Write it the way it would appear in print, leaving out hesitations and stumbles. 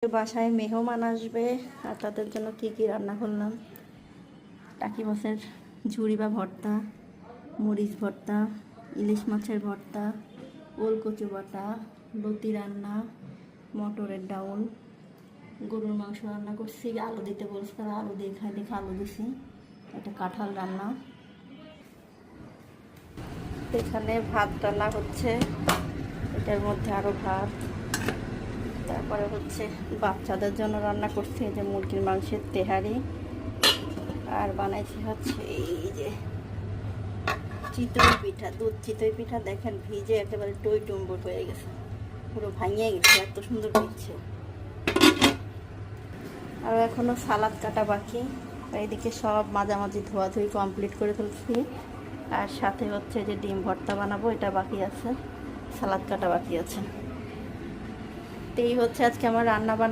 বাসায় মেহমান আসবে আর তাদের জন্য কি কি রান্না করলাম। টাকি মাছের ঝুড়ি বা ভর্তা, মরিচ ভর্তা, ইলিশ মাছের ভর্তা, ওলকচু বাটা, লতি রান্না, মটরের ডাউল, গরুর মাংস রান্না করছি। আলু দিতে বলছি, তারা আলু দিয়ে খাই, দেখে আলু দিছি। এটা কাঁঠাল রান্না। এখানে ভাত রান্না হচ্ছে, এটার মধ্যে আরও ভাত। তারপরে হচ্ছে বাচ্চাদের জন্য রান্না করছি, এই যে মুরগির মাংসের তেহারি। আর বানাইছি হচ্ছে এই যে চিতই পিঠা, দুধ চিতই পিঠা। দেখেন ভিজে একেবারে টই টুম্বুর হয়ে গেছে, পুরো ভাঙিয়ে গেছে, এত সুন্দর ভিজছে। আর এখনো সালাদ কাটা বাকি। এইদিকে সব মাঝামাঝি ধোয়াধুয়ি কমপ্লিট করে ফেলছি। আর সাথে হচ্ছে যে ডিম ভর্তা বানাবো, এটা বাকি আছে, সালাদ কাটা বাকি আছে। তো এই হচ্ছে আজকে আমার রান্না বান্না।